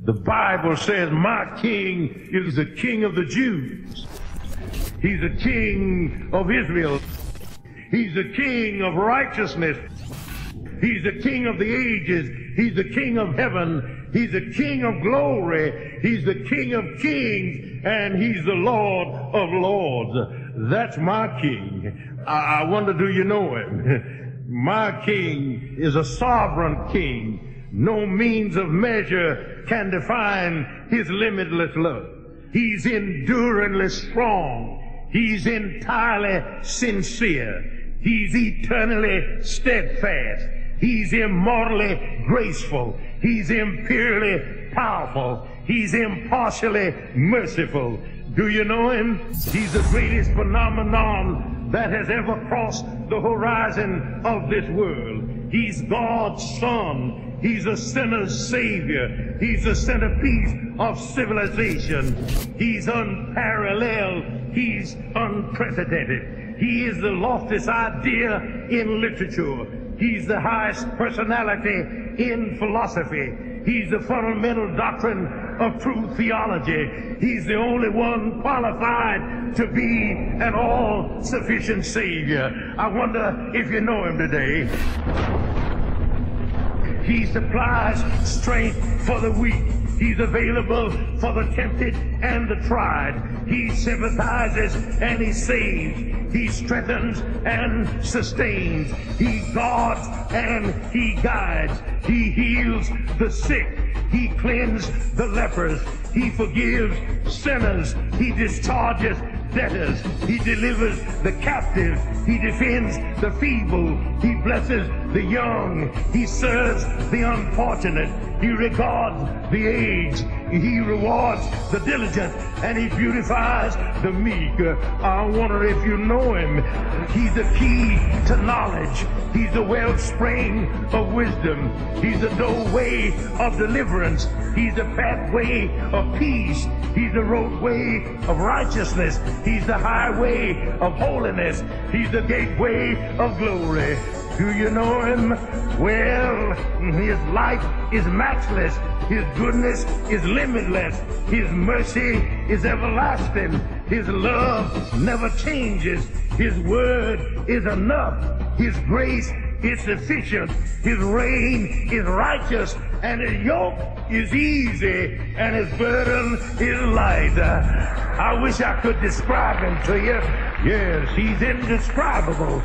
The Bible says my king is the king of the Jews. He's the king of Israel. He's the king of righteousness. He's the king of the ages. He's the king of heaven. He's the king of glory. He's the king of kings. And he's the Lord of lords. That's my king. I wonder, do you know him? My king is a sovereign king. No means of measure can define his limitless love. He's enduringly strong. He's entirely sincere. He's eternally steadfast. He's immortally graceful. He's imperially powerful. He's impartially merciful. Do you know him? He's the greatest phenomenon that has ever crossed the horizon of this world. He's God's Son. He's a sinner's Savior. He's the centerpiece of civilization. He's unparalleled. He's unprecedented. He is the loftiest idea in literature. He's the highest personality in philosophy. He's the fundamental doctrine of true theology. He's the only one qualified to be an all-sufficient Savior. I wonder if you know him today. He supplies strength for the weak. He's available for the tempted and the tried. He sympathizes and he saves. He strengthens and sustains. He guards and he guides. He heals the sick. He cleanses the lepers. He forgives sinners. He discharges debtors. He delivers the captive. He defends the feeble. He blesses the young. He serves the unfortunate. He regards the aged. He rewards the diligent. And he beautifies the meek. I wonder if you know him. He's the key to knowledge. He's the wellspring of wisdom. He's the doorway of deliverance. He's the pathway of peace. He's the roadway of righteousness. He's the highway of holiness. He's the gateway of glory. Do you know him? Well, his life is matchless. His goodness is limitless. His mercy is everlasting. His love never changes. His word is enough. His grace is sufficient. His reign is righteous. And his yoke is easy. And his burden is light. I wish I could describe him to you. Yes, he's indescribable.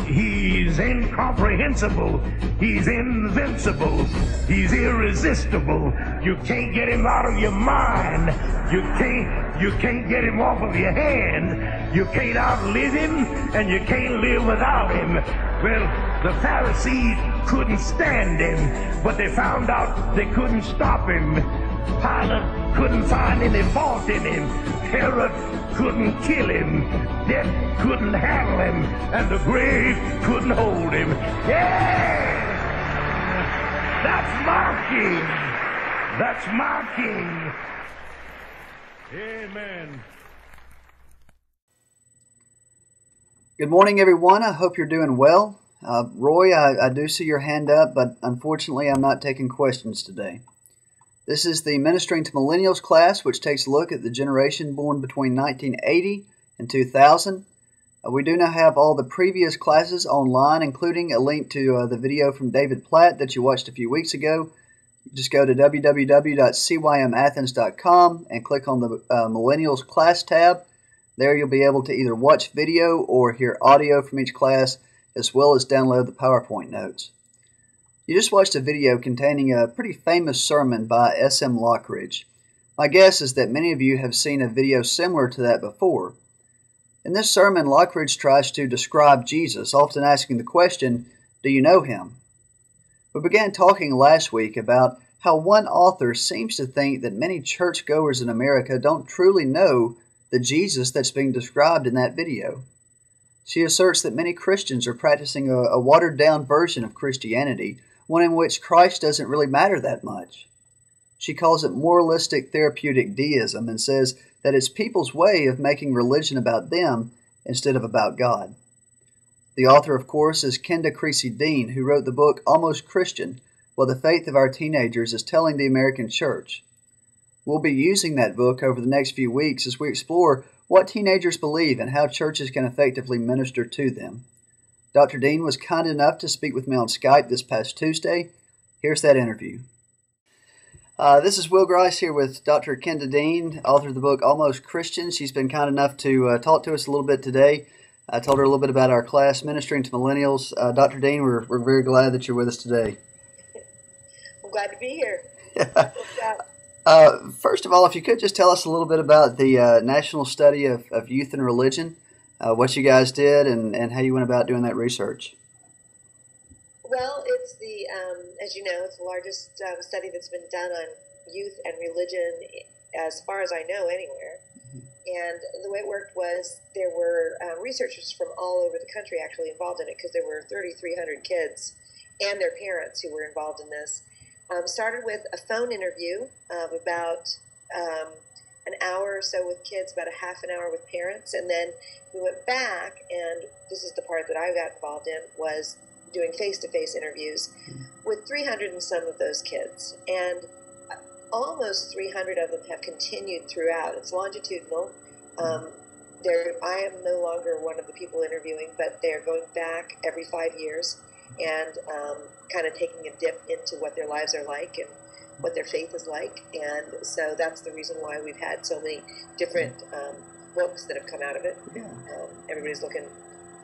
He's incomprehensible. He's invincible. He's irresistible. You can't get him out of your mind. You can't get him off of your hand. You can't outlive him, and you can't live without him. Well, the Pharisees couldn't stand him, but they found out they couldn't stop him. Pilate couldn't find any fault in him. Herod couldn't kill him. Death couldn't handle him. And the grave couldn't hold him. Yeah! That's my king. That's my king. Amen. Good morning, everyone. I hope you're doing well. Roy, I do see your hand up, but unfortunately I'm not taking questions today. This is the Ministering to Millennials class, which takes a look at the generation born between 1980 and 2000. We do now have all the previous classes online, including a link to the video from David Platt that you watched a few weeks ago. Just go to www.cymathens.com and click on the Millennials class tab. There you'll be able to either watch video or hear audio from each class, as well as download the PowerPoint notes. You just watched a video containing a pretty famous sermon by S.M. Lockridge. My guess is that many of you have seen a video similar to that before. In this sermon, Lockridge tries to describe Jesus, often asking the question, do you know him? We began talking last week about how one author seems to think that many churchgoers in America don't truly know the Jesus that's being described in that video. She asserts that many Christians are practicing a watered-down version of Christianity, one in which Christ doesn't really matter that much. She calls it moralistic therapeutic deism and says that it's people's way of making religion about them instead of about God. The author, of course, is Kenda Dean, who wrote the book Almost Christian, What the Faith of Our Teenagers is Telling the American Church. We'll be using that book over the next few weeks as we explore what teenagers believe and how churches can effectively minister to them. Dr. Dean was kind enough to speak with me on Skype this past Tuesday. Here's that interview. This is Will Grice here with Dr. Kenda Dean, author of the book Almost Christian. She's been kind enough to talk to us a little bit today. I told her a little bit about our class, Ministering to Millennials. Dr. Dean, we're very glad that you're with us today. I'm glad to be here. First of all, if you could just tell us a little bit about the National Study of Youth and Religion, what you guys did, and how you went about doing that research. Well, it's as you know, it's the largest study that's been done on youth and religion, as far as I know, anywhere. And the way it worked was there were researchers from all over the country actually involved in it, because there were 3,300 kids and their parents who were involved in this. Started with a phone interview of about an hour or so with kids, about a half an hour with parents, and then we went back, and this is the part that I got involved in, was doing face-to-face interviews with 300 and some of those kids, and almost 300 of them have continued throughout. It's longitudinal. I am no longer one of the people interviewing, but they're going back every 5 years and kind of taking a dip into what their lives are like and what their faith is like. And so that's the reason why we've had so many different books that have come out of it. Everybody's looking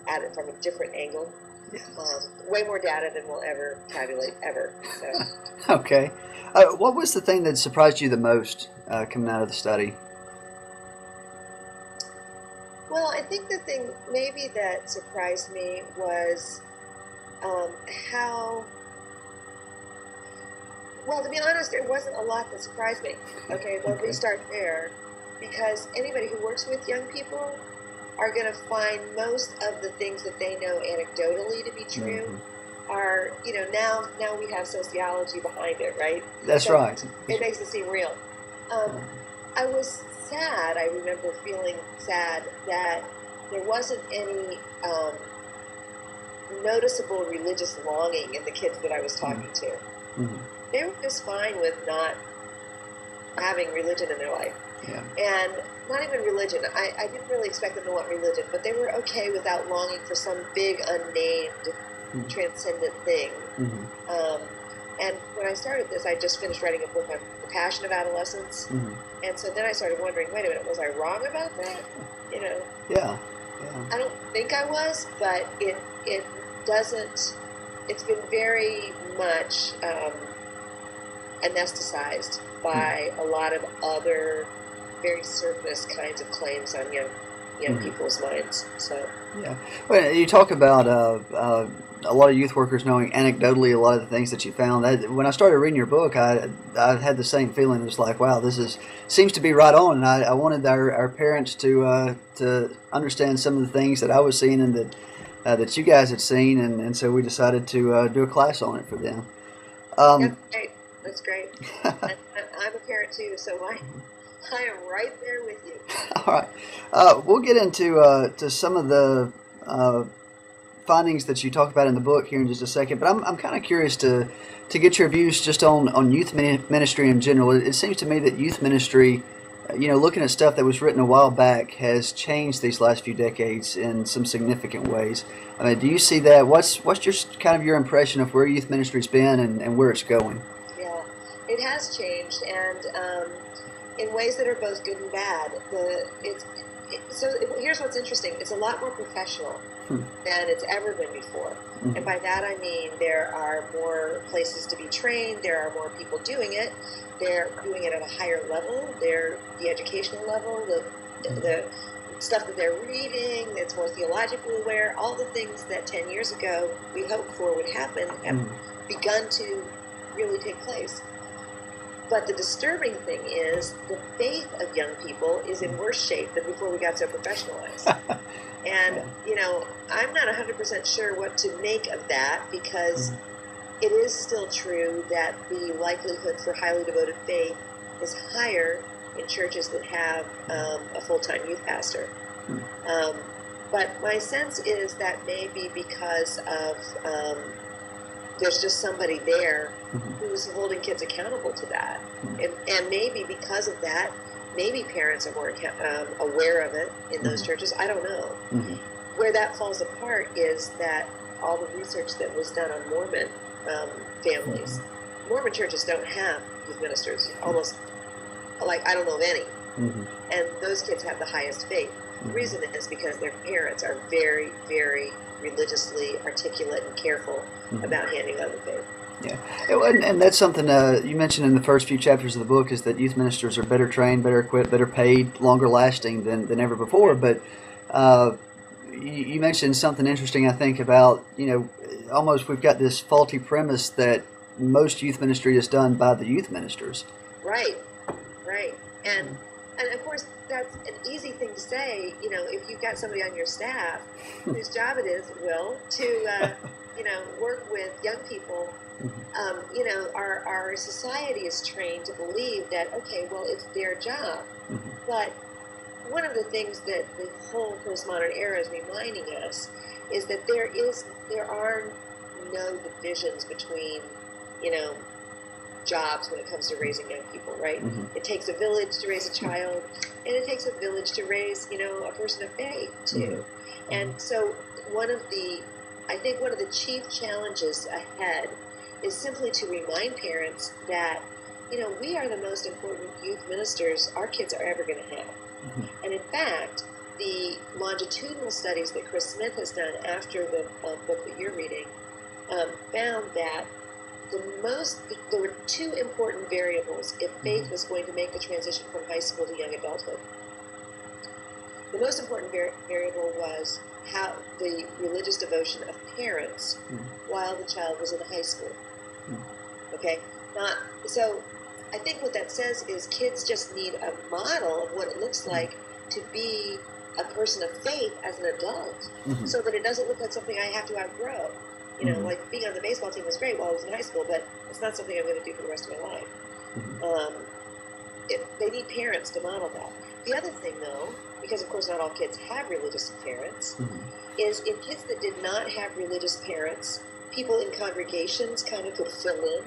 at it from a different angle. Way more data than we'll ever tabulate, ever. So. Okay. What was the thing that surprised you the most coming out of the study? Well, I think the thing maybe that surprised me was how, well, to be honest, there wasn't a lot that surprised me. Okay, let me start there, because anybody who works with young people are going to find most of the things that they know anecdotally to be true are, now we have sociology behind it, right? That's so right. It makes it seem real. I was sad, I remember feeling sad that there wasn't any noticeable religious longing in the kids that I was talking to. They were just fine with not having religion in their life. And not even religion. I didn't really expect them to want religion, but they were okay without longing for some big, unnamed, transcendent thing. And when I started this, I just finished writing a book on the passion of adolescence. And so then I started wondering, wait a minute, was I wrong about that? Yeah. I don't think I was, but it doesn't, it's been very much anesthetized by a lot of other very surface kinds of claims on young people's minds. So well, you talk about a lot of youth workers knowing anecdotally a lot of the things that you found. When I started reading your book, I had the same feeling. It was like, wow, seems to be right on. And I wanted our parents to understand some of the things that I was seeing and that you guys had seen, and so we decided to do a class on it for them. That's great. I'm a parent too, so I am right there with you. All right. We'll get into to some of the findings that you talk about in the book here in just a second, but I'm kind of curious to get your views just on youth ministry in general. It seems to me that youth ministry, looking at stuff that was written a while back, has changed these last few decades in some significant ways. I mean, do you see that? What's your impression of where youth ministry's been and where it's going? Yeah, it has changed, and in ways that are both good and bad. Here's what's interesting. It's a lot more professional than it's ever been before. And by that I mean there are more places to be trained, there are more people doing it, they're doing it at a higher level, the educational level, the stuff that they're reading, it's more theologically aware, all the things that 10 years ago we hoped for would happen have begun to really take place. But the disturbing thing is the faith of young people is in worse shape than before we got so professionalized. And, I'm not 100% sure what to make of that, because it is still true that the likelihood for highly devoted faith is higher in churches that have a full-time youth pastor. But my sense is that maybe because of there's just somebody there who's holding kids accountable to that. And maybe because of that, maybe parents are more aware of it in those churches. I don't know. Where that falls apart is that all the research that was done on Mormon families, Mormon churches don't have youth ministers, almost, like, I don't know of any. And those kids have the highest faith. The reason is because their parents are very, very religiously articulate and careful about handing on the faith. Yeah, and that's something you mentioned in the first few chapters of the book, is that youth ministers are better trained, better equipped, better paid, longer lasting than ever before. But you mentioned something interesting, I think, about, almost we've got this faulty premise that most youth ministry is done by the youth ministers. Right. And of course, that's an easy thing to say, if you've got somebody on your staff whose job it is, to, work with young people. Our society is trained to believe that, okay, well, it's their job. But one of the things that the whole postmodern era is reminding us is that there are no divisions between, jobs when it comes to raising young people, right? It takes a village to raise a child, and it takes a village to raise, a person of faith too. And so I think one of the chief challenges ahead is simply to remind parents that, we are the most important youth ministers our kids are ever going to have. And in fact, the longitudinal studies that Chris Smith has done after the book that you're reading found that there were two important variables if faith was going to make the transition from high school to young adulthood. The most important variable was how the religious devotion of parents while the child was in high school. Okay? So I think what that says is kids just need a model of what it looks like to be a person of faith as an adult, so that it doesn't look like something I have to outgrow. Like being on the baseball team was great while I was in high school, but it's not something I'm going to do for the rest of my life. They need parents to model that. The other thing, though, because of course not all kids have religious parents, is in kids that did not have religious parents, people in congregations kind of could fill in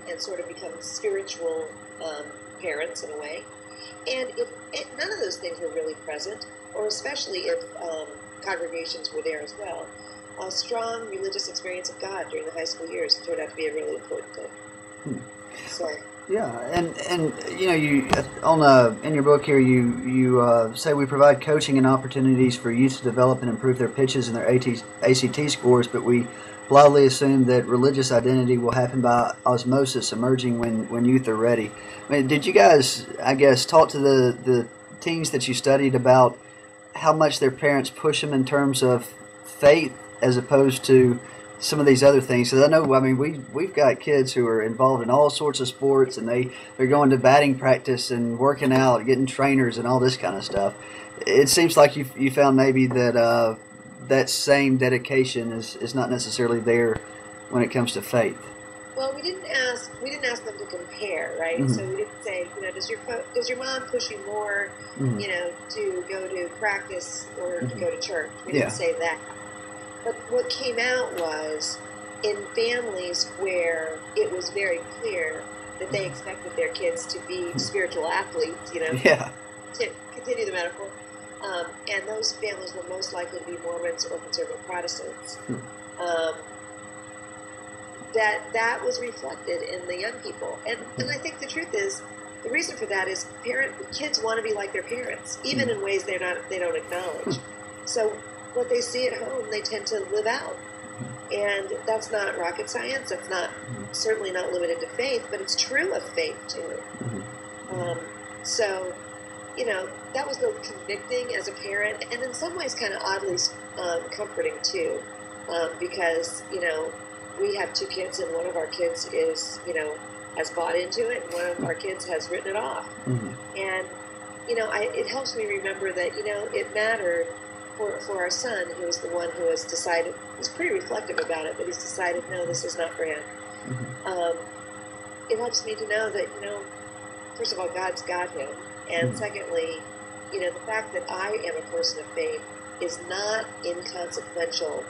and sort of become spiritual parents in a way. And if none of those things were really present, or especially if congregations were there as well, a strong religious experience of God during the high school years turned out to be a really important thing. So. Yeah, and you in your book here you say we provide coaching and opportunities for youth to develop and improve their pitches and their ACT scores, but we blithely assume that religious identity will happen by osmosis, emerging when youth are ready. I mean, did you guys, I guess, talk to the teens that you studied about how much their parents push them in terms of faith as opposed to some of these other things? Because I know, we've got kids who are involved in all sorts of sports, and they're going to batting practice and working out, getting trainers and all this kind of stuff. It seems like you found maybe that that same dedication is not necessarily there when it comes to faith. Well, we didn't ask them to compare, right? So we didn't say, does your mom push you more, to go to practice or to go to church? We didn't say that. But what came out was, in families where it was very clear that they expected their kids to be spiritual athletes, to continue the metaphor, and those families were most likely to be Mormons or conservative Protestants, that was reflected in the young people. And I think the truth is, the reason for that is kids want to be like their parents, even in ways they don't acknowledge. So what they see at home, they tend to live out. And that's not rocket science. That's certainly not limited to faith, but it's true of faith too. So, that was both convicting as a parent and in some ways kind of oddly comforting too, because, we have two kids and one of our kids is, has bought into it and one of our kids has written it off. And, it helps me remember that, it mattered for our son, who is the one who has decided, he's pretty reflective about it, but he's decided, no, this is not for him. It helps me to know that, first of all, God's got him. And secondly, the fact that I am a person of faith is not inconsequential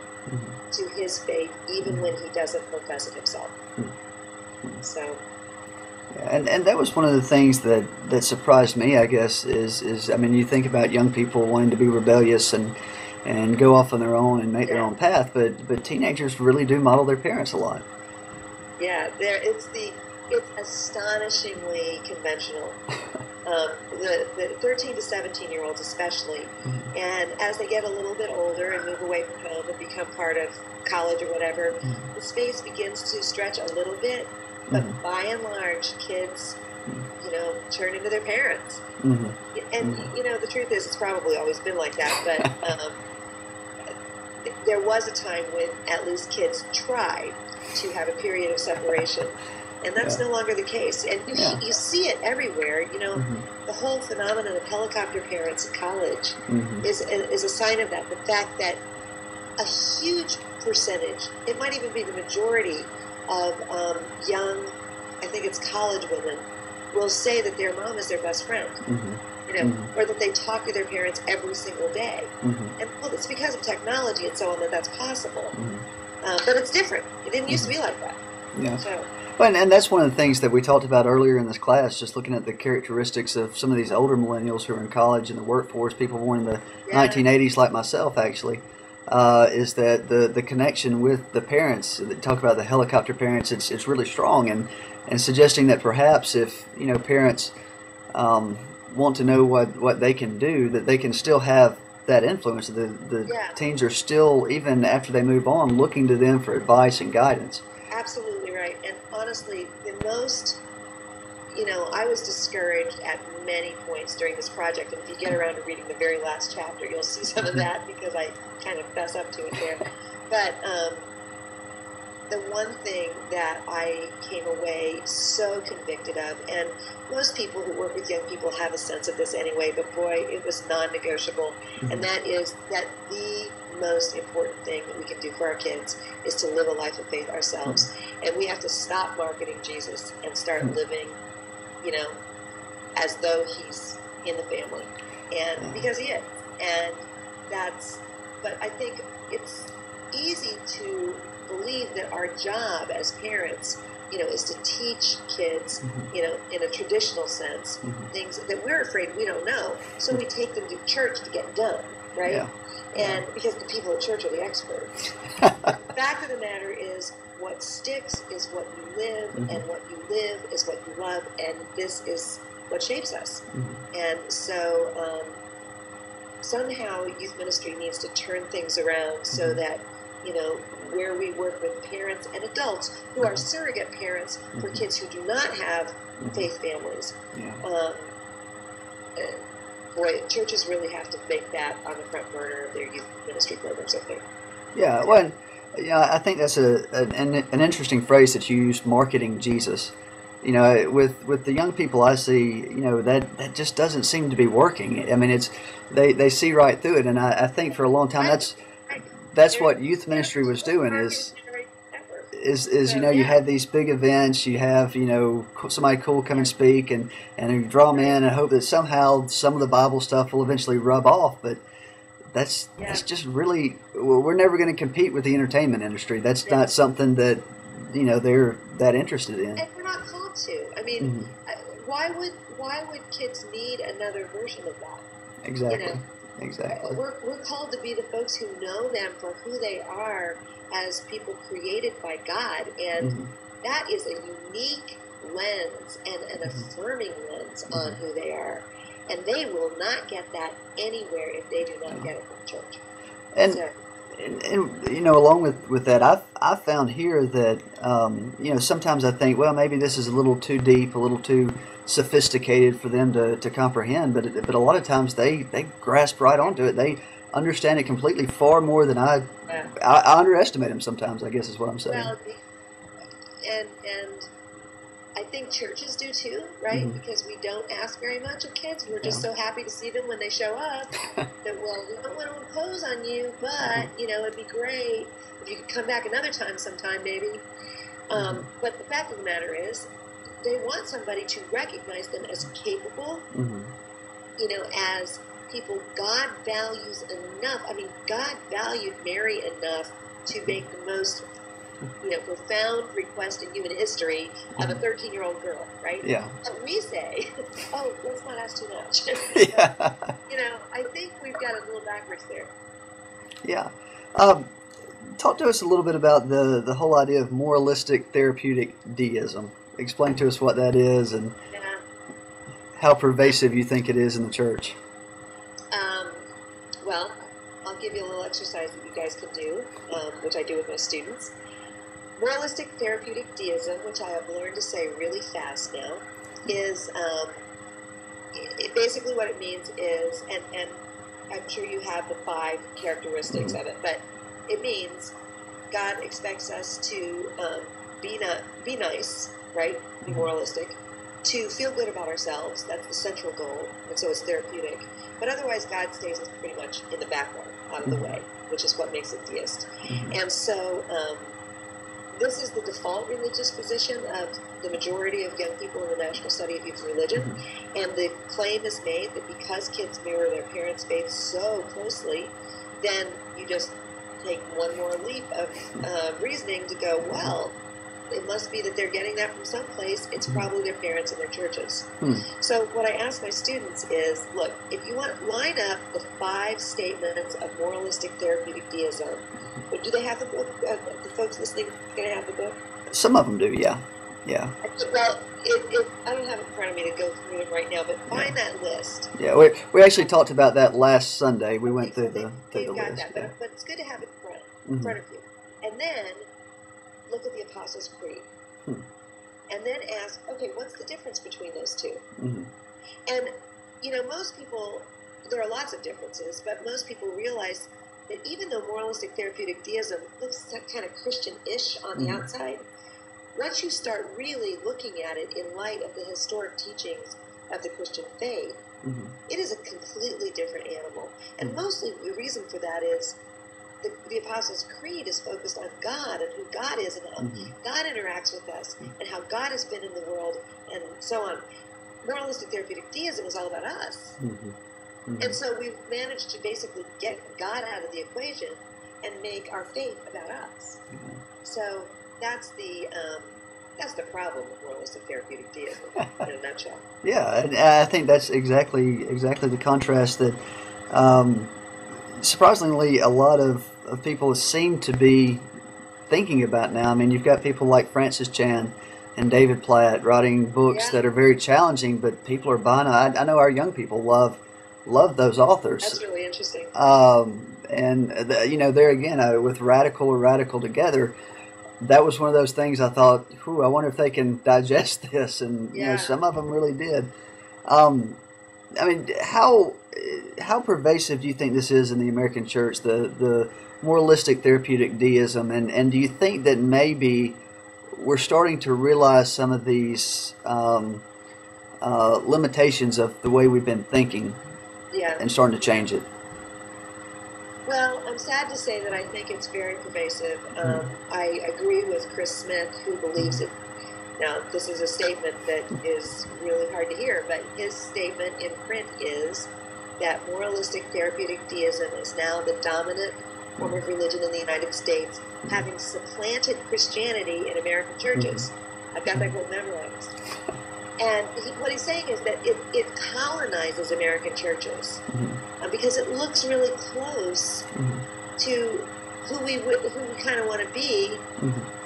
to his faith, even when he doesn't profess it himself. So. And that was one of the things that surprised me, I guess, is I mean, you think about young people wanting to be rebellious and go off on their own and make their own path, but teenagers really do model their parents a lot. Yeah, it's astonishingly conventional. The 13 to 17-year-olds especially, and as they get a little bit older and move away from home and become part of college or whatever, the space begins to stretch a little bit, but by and large, kids, turn into their parents. And, the truth is, it's probably always been like that, but there was a time when at least kids tried to have a period of separation. And that's no longer the case. And you see it everywhere. The whole phenomenon of helicopter parents in college is a sign of that. The fact that a huge percentage, it might even be the majority of young, I think it's college women, will say that their mom is their best friend. Or that they talk to their parents every single day. And well, it's because of technology and so on that's possible. But it's different. It didn't used to be like that. Yeah. So. Well, and that's one of the things that we talked about earlier in this class, just looking at the characteristics of some of these older millennials who are in college and the workforce, people born in the 1980s like myself, actually, is that the connection with the parents, talk about the helicopter parents, it's really strong, and suggesting that perhaps if, parents want to know what they can do, that they can still have that influence. The teens are still, even after they move on, looking to them for advice and guidance. Absolutely right. And honestly, the most, I was discouraged at many points during this project. And if you get around to reading the very last chapter, you'll see some of that because I kind of fess up to it there. But the one thing that I came away so convicted of, and most people who work with young people have a sense of this anyway, but boy, it was non-negotiable. And that is that the most important thing that we can do for our kids is to live a life of faith ourselves. And we have to stop marketing Jesus and start living, as though he's in the family. And because he is. And but I think it's easy to believe that our job as parents, is to teach kids, in a traditional sense, things that we're afraid we don't know. So we take them to church to get done, right? Yeah. And because the people at church are the experts. The fact of the matter is, what sticks is what you live, and what you live is what you love, and this is what shapes us. And so somehow youth ministry needs to turn things around so that, where we work with parents and adults who are surrogate parents for kids who do not have faith families. Boy, churches really have to make that on the front burner of their youth ministry programs, I think. Yeah, well, I think that's an interesting phrase that you used, marketing Jesus. With the young people I see, that just doesn't seem to be working. I mean, they see right through it, and I think for a long time that's what youth ministry was doing is you have these big events, you have somebody cool come and speak, and you draw them in and hope that somehow some of the Bible stuff will eventually rub off. But that's just really, we're never going to compete with the entertainment industry. That's not something that they're that interested in. And we're not called to. I mean, why would kids need another version of that? Exactly. Exactly. We're called to be the folks who know them for who they are as people created by God, and that is a unique lens and an affirming lens on who they are, and they will not get that anywhere if they do not get it from church. And along with that, I found here that sometimes I think, well, maybe this is a little too deep, a little too sophisticated for them to comprehend, but a lot of times they grasp right onto it. They understand it completely, far more than I underestimate them sometimes, I guess is what I'm saying. Well, and I think churches do too, right? Because we don't ask very much of kids. We're just so happy to see them when they show up that, well, we don't want to impose on you, but, it'd be great if you could come back another time sometime maybe. But the fact of the matter is, they want somebody to recognize them as capable, as people God values enough. I mean, God valued Mary enough to make the most, profound request in human history of a 13-year-old girl, right? Yeah. But we say, oh, let's not ask too much. Yeah. I think we've got a little backwards there. Yeah. Talk to us a little bit about the whole idea of moralistic therapeutic deism. Explain to us what that is and how pervasive you think it is in the church. Well, I'll give you a little exercise that you guys can do, which I do with my students. Moralistic therapeutic deism, which I have learned to say really fast now, is basically what it means is, and I'm sure you have the 5 characteristics of it, but it means God expects us to be nice, right? Be moralistic, to feel good about ourselves. That's the central goal, and so it's therapeutic. But otherwise, God stays pretty much in the background, out of the way, which is what makes it deist. And so this is the default religious position of the majority of young people in the National Study of Youth Religion. And the claim is made that because kids mirror their parents' faith so closely, then you just take one more leap of reasoning to go, well, it must be that they're getting that from someplace. It's probably their parents and their churches. So what I ask my students is, look, if you want to line up the 5 statements of moralistic therapeutic deism, do they have the book? The folks listening going to have the book? Some of them do, yeah. Yeah. Well, I don't have it in front of me to go through them right now, but find that list. Yeah, we actually talked about that last Sunday. We went through the list. That, but it's good to have it in front of you. And then look at the Apostles' Creed. And then ask, okay, what's the difference between those two? And, most people, there are lots of differences, but most people realize that even though moralistic therapeutic deism looks kind of Christian-ish on the outside, once you start really looking at it in light of the historic teachings of the Christian faith, it is a completely different animal. And mostly the reason for that is the Apostles' Creed is focused on God and who God is and how God interacts with us and how God has been in the world and so on. Moralistic therapeutic deism is all about us. And so we've managed to basically get God out of the equation and make our faith about us. So that's the problem with moralistic therapeutic deism in a nutshell. Yeah, and I think that's exactly the contrast that surprisingly a lot of people seem to be thinking about now. I mean, you've got people like Francis Chan and David Platt writing books that are very challenging, but people are buying them. I know our young people love those authors. That's really interesting. And there again, with radical or radical together, that was one of those things I thought, I wonder if they can digest this, and some of them really did. I mean, how pervasive do you think this is in the American church, the moralistic therapeutic deism, and do you think that maybe we're starting to realize some of these limitations of the way we've been thinking and starting to change it? Well, I'm sad to say that I think it's very pervasive. I agree with Chris Smith, who believes it. Now, this is a statement that is really hard to hear, but his statement in print is that moralistic therapeutic deism is now the dominant form of religion in the United States, having supplanted Christianity in American churches. I've got that quote memorized. And what he's saying is that it colonizes American churches because it looks really close to who we kind of want to be,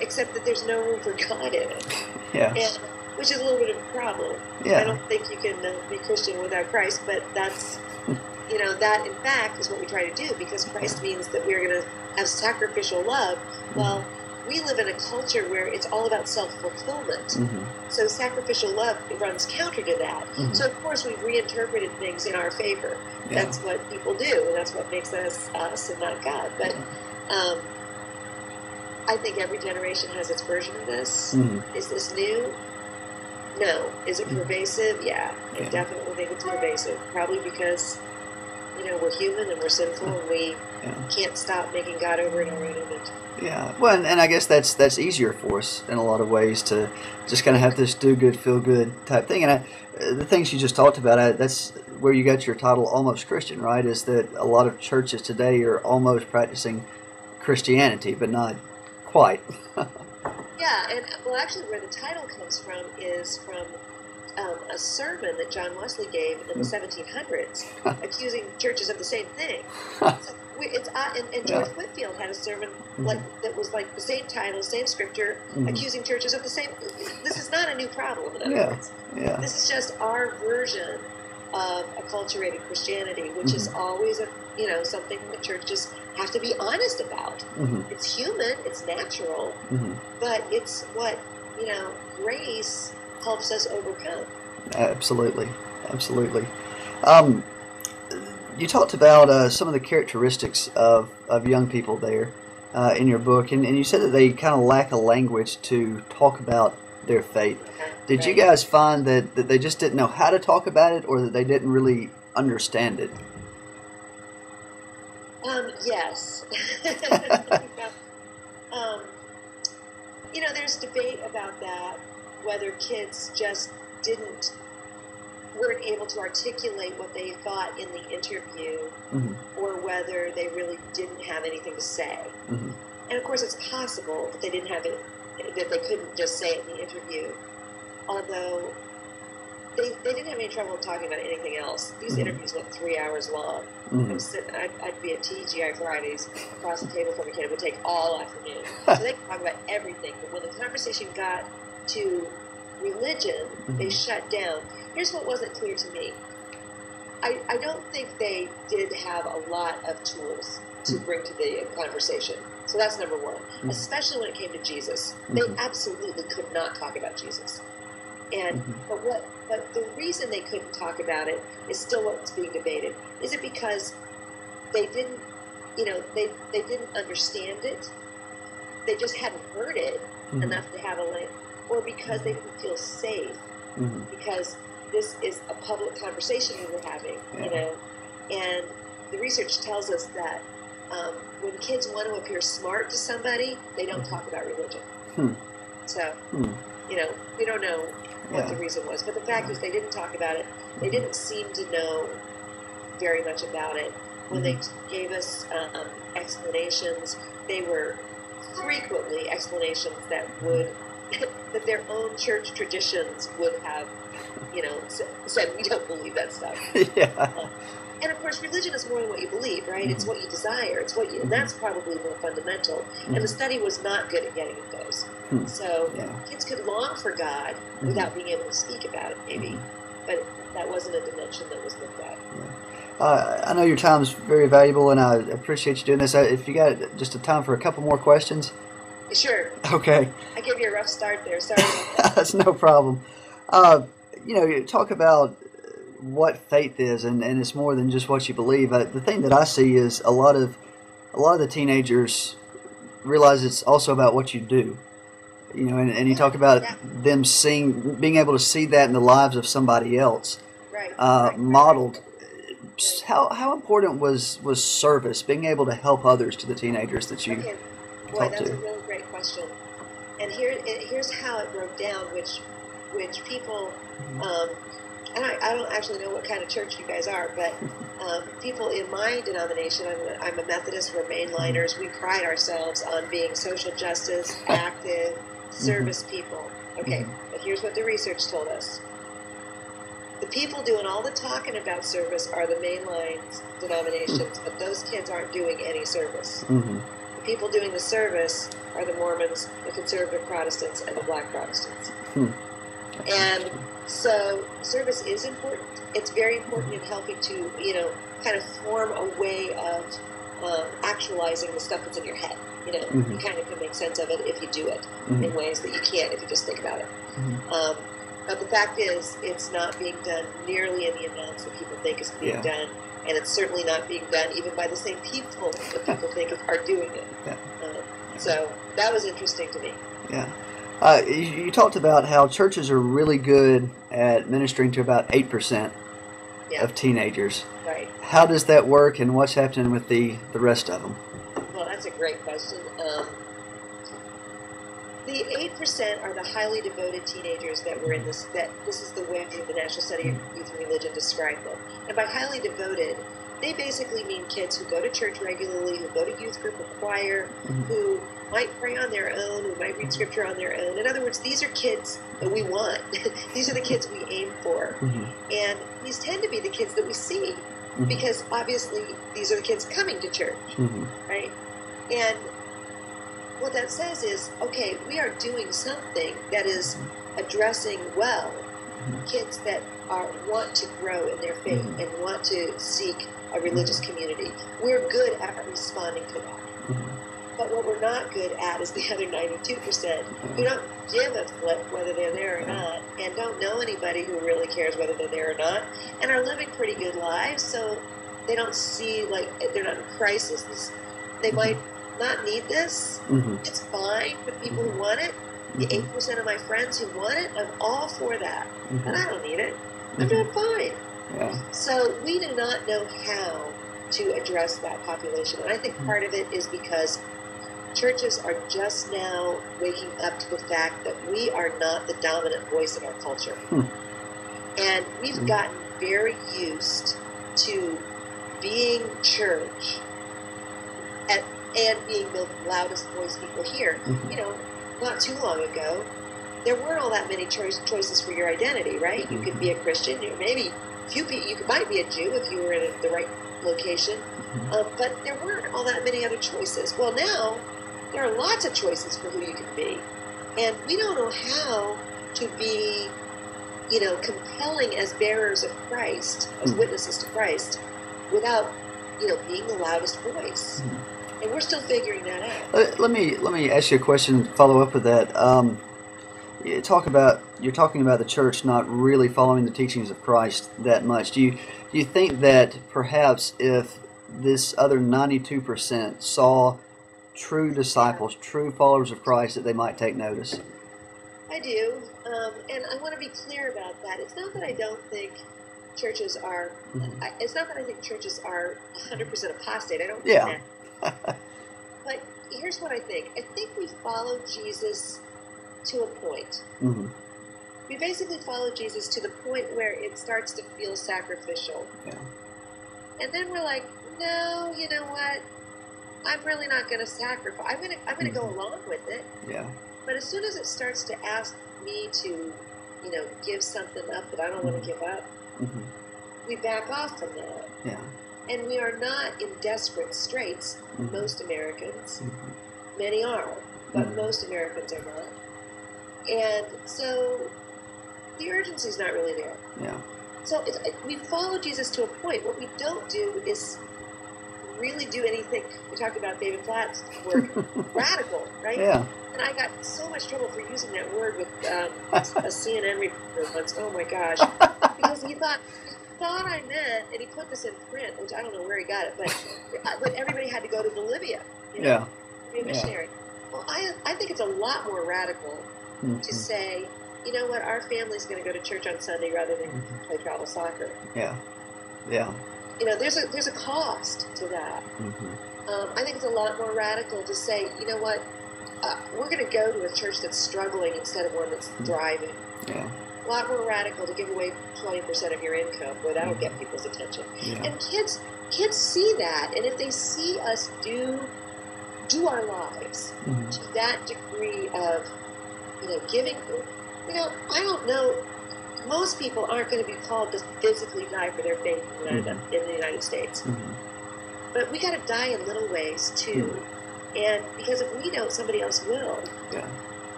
except that there's no room for God in it. And, which is a little bit of a problem. I don't think you can be Christian without Christ, but that's, that in fact is what we try to do, because Christ means that we're going to have sacrificial love. Well, we live in a culture where it's all about self-fulfillment. So sacrificial love runs counter to that. So of course we've reinterpreted things in our favor. That's what people do, and that's what makes us us and not God. But I think every generation has its version of this. Is this new? No. Is it pervasive? Yeah, I definitely think it's pervasive. Probably because we're human and we're sinful and we can't stop making God over in our own image. Yeah, well, and I guess that's easier for us in a lot of ways to just kind of have this do good, feel good type thing. And the things you just talked about, that's where you got your title, Almost Christian, right? Is that a lot of churches today are almost practicing Christianity, but not quite. Yeah, and well, actually, where the title comes from is from a sermon that John Wesley gave in the 1700s, accusing churches of the same thing. So and George Whitefield had a sermon that was like the same title, same scripture, accusing churches of the same. This is not a new problem. In other words, this is just our version of acculturated Christianity, which is always something that churches have to be honest about. It's human, it's natural, but it's what grace helps us overcome. Absolutely. You talked about some of the characteristics of young people there in your book, and you said that they kind of lack a language to talk about their faith. Did you guys find that they just didn't know how to talk about it, or that they didn't really understand it? Yes. There's debate about that, whether kids just weren't able to articulate what they thought in the interview, or whether they really didn't have anything to say. And of course, it's possible that they didn't have it, that they couldn't just say it in the interview. Although they didn't have any trouble talking about anything else. These interviews went 3 hours long. I'd be at TGI Fridays across the table from a kid. It would take all afternoon. So they could talk about everything. But when the conversation got to religion, they shut down. Here's what wasn't clear to me. I don't think they did have a lot of tools to bring to the conversation. So that's number one. Especially when it came to Jesus. They absolutely could not talk about Jesus. And but the reason they couldn't talk about it is still what's being debated. Is it because they didn't, they didn't understand it? They just hadn't heard it enough to have a language, or because they didn't feel safe? Because this is a public conversation we were having, and the research tells us that when kids want to appear smart to somebody, they don't talk about religion. So, we don't know what the reason was. But the fact is they didn't talk about it. They didn't seem to know very much about it. When they gave us explanations, they were frequently explanations that that their own church traditions would have, said, we don't believe that stuff. And of course, religion is more than what you believe, right? It's what you desire. It's what you, and that's probably more fundamental. And the study was not good at getting at those. So kids could long for God without being able to speak about it, maybe. But that wasn't a dimension that was looked at. I know your time's very valuable, and I appreciate you doing this. If you got just a time for a couple more questions. Sure. Okay. I gave you a rough start there. Sorry about that. That's no problem. You talk about what faith is, and it's more than just what you believe. The thing that I see is a lot of the teenagers realize it's also about what you do. And you talk about them being able to see that in the lives of somebody else, modeled. How important was service, being able to help others, to the teenagers that you talked to? That's a really great question. And here's how it broke down, which people, and I don't actually know what kind of church you guys are, but people in my denomination, I'm a Methodist, we're mainliners, we pride ourselves on being social justice, active, service people. Okay, but here's what the research told us. The people doing all the talking about service are the mainline denominations, but those kids aren't doing any service. The people doing the service are the Mormons, the conservative Protestants, and the black Protestants. And so service is important. It's very important in helping to, kind of form a way of actualizing the stuff that's in your head. You kind of can make sense of it if you do it in ways that you can't if you just think about it. But the fact is, it's not being done nearly in the amounts that people think is being done, and it's certainly not being done even by the same people that people think are doing it. So that was interesting to me. You talked about how churches are really good at ministering to about 8% of teenagers. Right. How does that work, and what's happening with the rest of them? Well, that's a great question. The 8% are the highly devoted teenagers that were in this is the way the National Study of Youth and Religion described them. And by highly devoted, they basically mean kids who go to church regularly, who go to youth group or choir, who might pray on their own, who might read scripture on their own. In other words, these are kids that we want. These are the kids we aim for. And these tend to be the kids that we see, because obviously these are the kids coming to church, right? And what that says is, okay, we are doing something that is addressing well kids that want to grow in their faith and want to seek a religious community. We're good at responding to that. But what we're not good at is the other 92% who don't give a flip whether they're there or not, and don't know anybody who really cares whether they're there or not, and are living pretty good lives, so they don't see, like, they're not in crisis. They might not need this. It's fine for the people who want it. The 8% of my friends who want it, I'm all for that. And I don't need it. I'm doing fine. So we do not know how to address that population. And I think part of it is because churches are just now waking up to the fact that we are not the dominant voice in our culture. And we've gotten very used to being church and being the loudest voice people hear. You know, not too long ago, there weren't all that many choices for your identity, right? You could be a Christian, maybe you might be a Jew if you were in the right location, but there weren't all that many other choices. Well, now there are lots of choices for who you can be, and we don't know how to be, you know, compelling as bearers of Christ, as witnesses to Christ, without, you know, being the loudest voice. And we're still figuring that out. Let me ask you a question to follow up with that. You're talking about the church not really following the teachings of Christ that much. Do you think that perhaps if this other 92% saw true disciples, true followers of Christ, that they might take notice? I do, and I want to be clear about that. It's not that I don't think churches are. It's not that I think churches are 100% apostate. I don't think that. But here's what I think. I think we follow Jesus to a point. We basically follow Jesus to the point where it starts to feel sacrificial. And then we're like, no, you know what? I'm really not going to sacrifice. I'm going to go along with it. But as soon as it starts to ask me to, you know, give something up that I don't want to give up, we back off from that. And we are not in desperate straits, most Americans. Many are, but most Americans are not. And so the urgency is not really there. So we follow Jesus to a point. What we don't do is really do anything. We talked about David Platt's word, radical, right? And I got so much trouble for using that word with a CNN reporter once. Oh my gosh. Because he thought I meant, and he put this in print, which I don't know where he got it, but everybody had to go to Bolivia, you know, to be a missionary. Well, I think it's a lot more radical to say, you know what, our family's going to go to church on Sunday rather than play travel soccer. You know, there's a cost to that. I think it's a lot more radical to say, you know what, we're going to go to a church that's struggling instead of one that's thriving. A lot more radical to give away 20% of your income where that'll get people's attention. And kids see that, and if they see us do our lives to that degree of, you know, giving, you know, I don't know, most people aren't going to be called to physically die for their faith in the United States. But we got to die in little ways too. And because if we don't, somebody else will.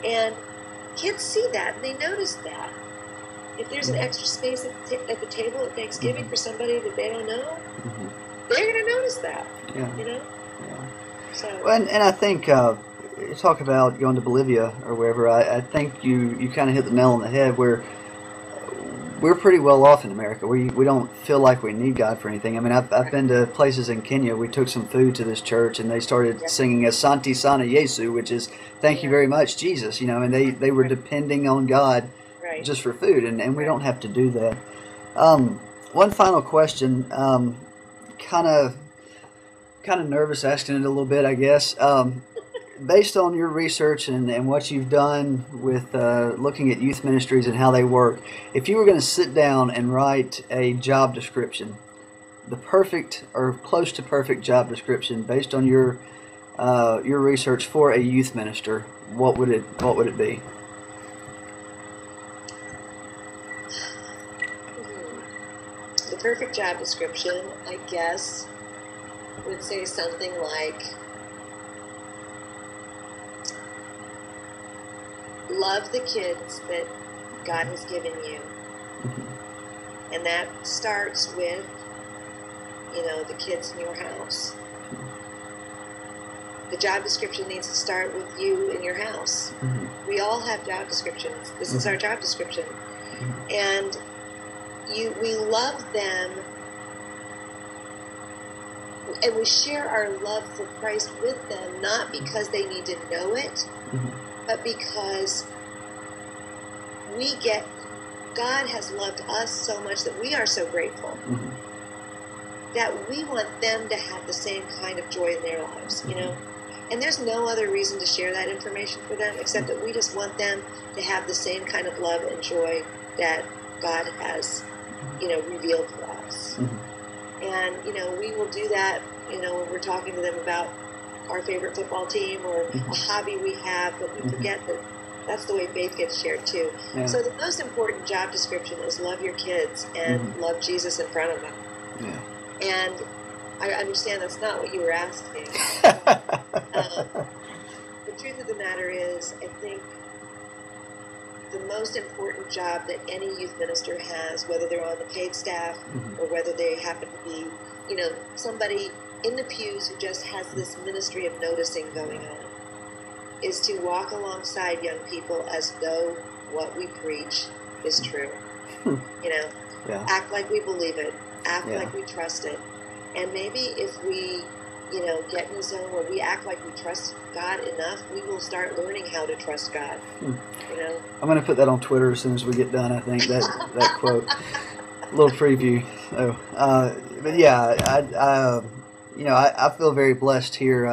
And kids see that, and they notice that. If there's an extra space at the table at Thanksgiving for somebody that they don't know, they're going to notice that. You know? So. Well, and I think you talk about going to Bolivia or wherever. I think you kind of hit the nail on the head. We're pretty well off in America. We don't feel like we need God for anything. I mean, I've been to places in Kenya. We took some food to this church, and they started singing Asante Sana Yesu, which is thank you very much, Jesus. You know, and they were depending on God just for food, and we don't have to do that. One final question, kind of nervous asking it a little bit, I guess. Based on your research and what you've done with looking at youth ministries and how they work, if you were going to sit down and write a job description the perfect or close to perfect job description based on your research for a youth minister, what would it be? The perfect job description, I guess, would say something like, love the kids that God has given you. Mm-hmm. And that starts with, the kids in your house. The job description needs to start with you in your house. Mm-hmm. We all have job descriptions. This is our job description. Mm-hmm. And we love them, and we share our love for Christ with them, not because they need to know it, but because God has loved us so much that we are so grateful that we want them to have the same kind of joy in their lives, And there's no other reason to share that information for them except that we just want them to have the same kind of love and joy that God has, revealed for us. Mm-hmm. And, we will do that, when we're talking to them about our favorite football team or a hobby we have, but we forget that that's the way faith gets shared too. Yeah. So the most important job description is love your kids and love Jesus in front of them. Yeah. And I understand that's not what you were asking. The truth of the matter is, I think the most important job that any youth minister has, whether they're on the paid staff or whether they happen to be, somebody in the pews who just has this ministry of noticing going on, is to walk alongside young people as though what we preach is true. Act like we believe it, act like we trust it. And maybe if we, get in a zone where we act like we trust God enough, we will start learning how to trust God. I'm going to put that on Twitter as soon as we get done. I think that quote, a little preview. But yeah, I feel very blessed here.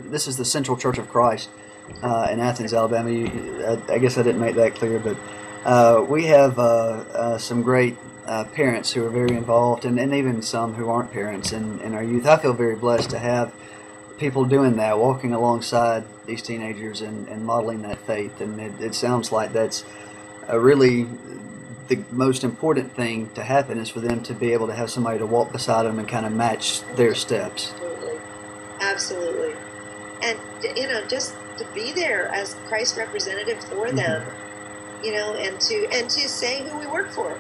This is the Central Church of Christ in Athens, Alabama. I guess I didn't make that clear, but we have some great parents who are very involved, and even some who aren't parents in our youth. I feel very blessed to have people doing that, walking alongside these teenagers and modeling that faith. And it sounds like that's really the most important thing to happen, is for them to be able to have somebody to walk beside them and kind of match their steps. Absolutely. And just to be there as Christ's representative for them, and to say who we work for,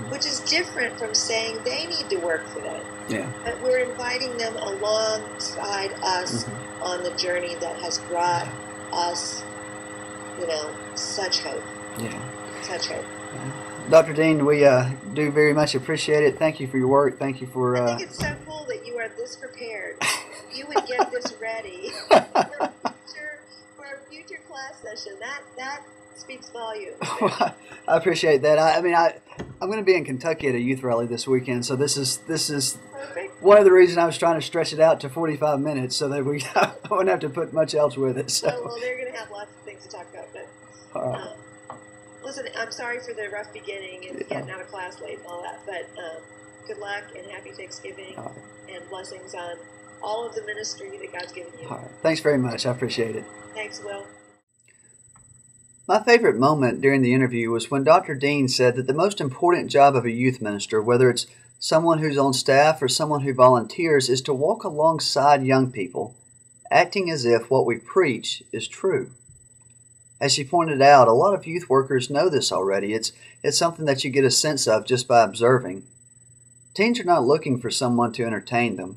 which is different from saying they need to work for them. Yeah. But we're inviting them alongside us on the journey that has brought us, such hope. Yeah. Such hope. Dr. Dean, we do very much appreciate it. Thank you for your work. Thank you for... I think it's so cool that you are this prepared. You would get this ready for a future class session. That speaks volumes. Well, I appreciate that. I'm going to be in Kentucky at a youth rally this weekend, so this is perfect. One of the reasons I was trying to stretch it out to 45 minutes so that I wouldn't have to put much else with it. So. Well, they're going to have lots of things to talk about. But listen, I'm sorry for the rough beginning and getting out of class late and all that, but good luck and happy Thanksgiving and blessings on all of the ministry that God's given you. All right. Thanks very much. I appreciate it. Thanks, Will. My favorite moment during the interview was when Dr. Dean said that the most important job of a youth minister, whether it's someone who's on staff or someone who volunteers, is to walk alongside young people, acting as if what we preach is true. As she pointed out, a lot of youth workers know this already. It's something that you get a sense of just by observing. Teens are not looking for someone to entertain them.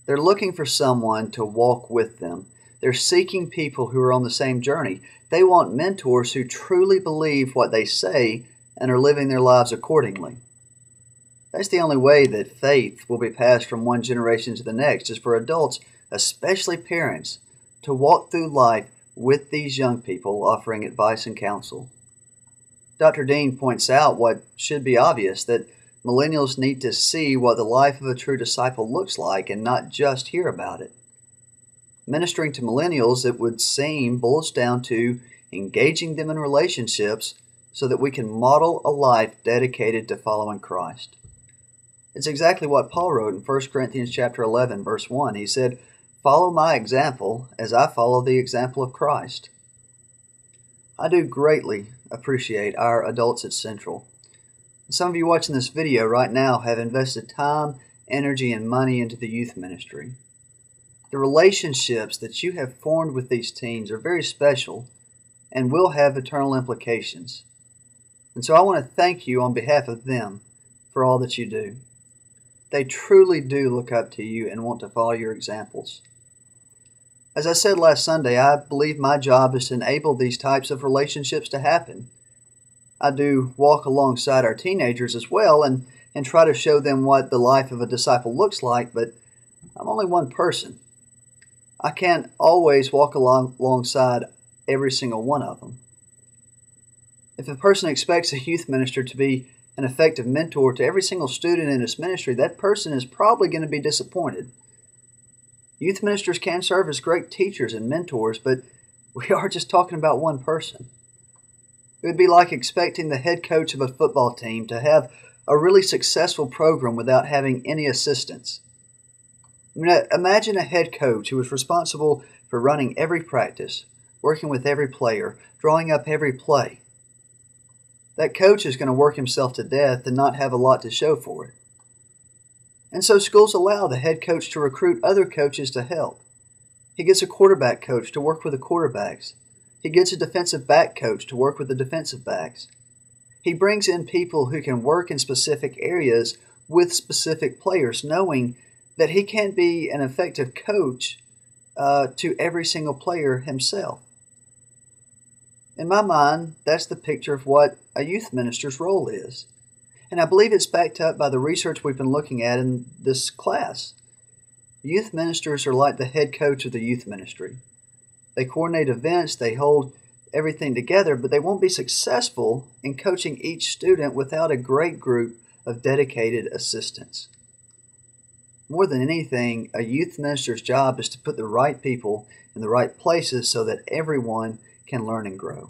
They're looking for someone to walk with them. They're seeking people who are on the same journey. They want mentors who truly believe what they say and are living their lives accordingly. That's the only way that faith will be passed from one generation to the next, is for adults, especially parents, to walk through life with these young people, offering advice and counsel. Dr. Dean points out what should be obvious, that millennials need to see what the life of a true disciple looks like and not just hear about it. Ministering to millennials, it would seem, boils down to engaging them in relationships so that we can model a life dedicated to following Christ. It's exactly what Paul wrote in 1 Corinthians chapter 11, verse 1. He said, "Follow my example as I follow the example of Christ." I do greatly appreciate our adults at Central. Some of you watching this video right now have invested time, energy, and money into the youth ministry. The relationships that you have formed with these teens are very special and will have eternal implications. And so I want to thank you on behalf of them for all that you do. They truly do look up to you and want to follow your examples. As I said last Sunday, I believe my job is to enable these types of relationships to happen. I do walk alongside our teenagers as well and try to show them what the life of a disciple looks like, but I'm only one person. I can't always walk alongside every single one of them. If a person expects a youth minister to be an effective mentor to every single student in his ministry, that person is probably going to be disappointed. Youth ministers can serve as great teachers and mentors, but we are just talking about one person. It would be like expecting the head coach of a football team to have a really successful program without having any assistants. Imagine a head coach who was responsible for running every practice, working with every player, drawing up every play. That coach is going to work himself to death and not have a lot to show for it. And so schools allow the head coach to recruit other coaches to help. He gets a quarterback coach to work with the quarterbacks. He gets a defensive back coach to work with the defensive backs. He brings in people who can work in specific areas with specific players, knowing that he can't be an effective coach to every single player himself. In my mind, that's the picture of what a youth minister's role is. And I believe it's backed up by the research we've been looking at in this class. Youth ministers are like the head coach of the youth ministry. They coordinate events, they hold everything together, but they won't be successful in coaching each student without a great group of dedicated assistants. More than anything, a youth minister's job is to put the right people in the right places so that everyone can learn and grow.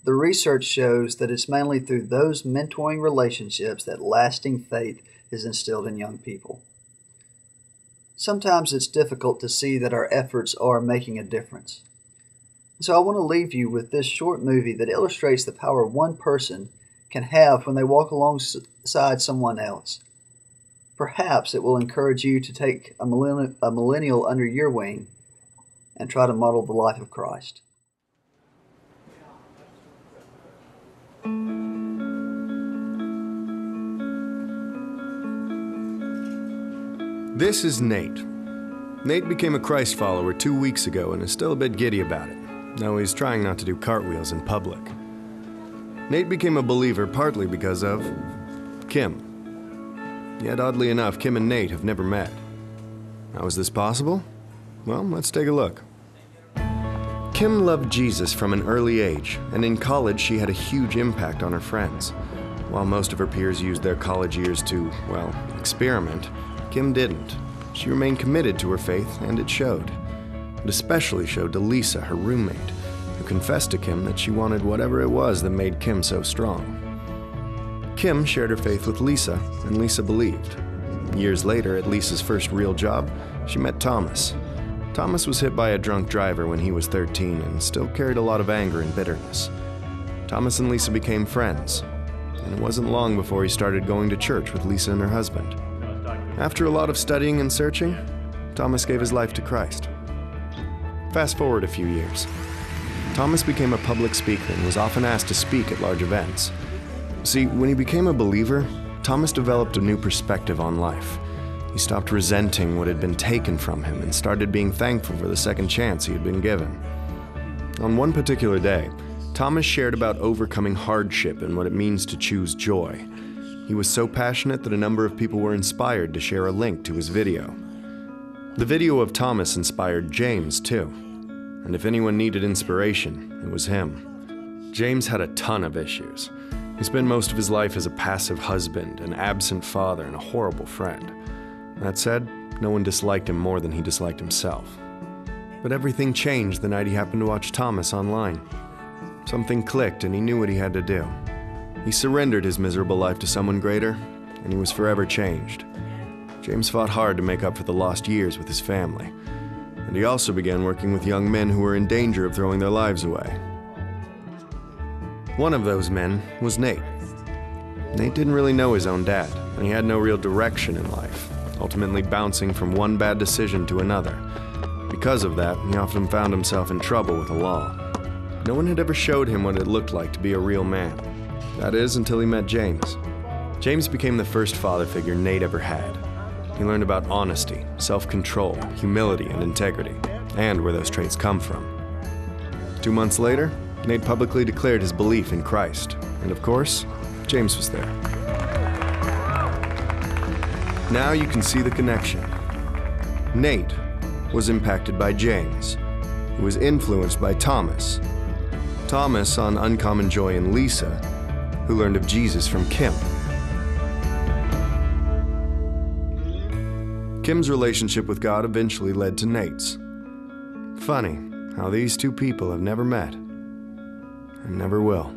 The research shows that it's mainly through those mentoring relationships that lasting faith is instilled in young people. Sometimes it's difficult to see that our efforts are making a difference. So I want to leave you with this short movie that illustrates the power one person can have when they walk alongside someone else. Perhaps it will encourage you to take a millennial under your wing and try to model the life of Christ. This is Nate. Nate became a Christ follower 2 weeks ago and is still a bit giddy about it, though he's trying not to do cartwheels in public. Nate became a believer partly because of Kim. Yet oddly enough, Kim and Nate have never met. How is this possible? Well, let's take a look. Kim loved Jesus from an early age, and in college she had a huge impact on her friends. While most of her peers used their college years to, well, experiment, Kim didn't. She remained committed to her faith, and it showed. It especially showed to Lisa, her roommate, who confessed to Kim that she wanted whatever it was that made Kim so strong. Kim shared her faith with Lisa, and Lisa believed. Years later, at Lisa's first real job, she met Thomas. Thomas was hit by a drunk driver when he was 13 and still carried a lot of anger and bitterness. Thomas and Lisa became friends, and it wasn't long before he started going to church with Lisa and her husband. After a lot of studying and searching, Thomas gave his life to Christ. Fast forward a few years. Thomas became a public speaker and was often asked to speak at large events. See, when he became a believer, Thomas developed a new perspective on life. He stopped resenting what had been taken from him and started being thankful for the second chance he had been given. On one particular day, Thomas shared about overcoming hardship and what it means to choose joy. He was so passionate that a number of people were inspired to share a link to his video. The video of Thomas inspired James, too. And if anyone needed inspiration, it was him. James had a ton of issues. He spent most of his life as a passive husband, an absent father, and a horrible friend. That said, no one disliked him more than he disliked himself. But everything changed the night he happened to watch Thomas online. Something clicked and he knew what he had to do. He surrendered his miserable life to someone greater, and he was forever changed. James fought hard to make up for the lost years with his family, and he also began working with young men who were in danger of throwing their lives away. One of those men was Nate. Nate didn't really know his own dad, and he had no real direction in life, ultimately bouncing from one bad decision to another. Because of that, he often found himself in trouble with the law. No one had ever showed him what it looked like to be a real man. That is, until he met James. James became the first father figure Nate ever had. He learned about honesty, self-control, humility, and integrity, and where those traits come from. 2 months later, Nate publicly declared his belief in Christ, and of course, James was there. Now you can see the connection. Nate was impacted by James, who was influenced by Thomas. Thomas on Uncommon Joy and Lisa, who learned of Jesus from Kim. Kim's relationship with God eventually led to Nate's. Funny how these two people have never met and never will.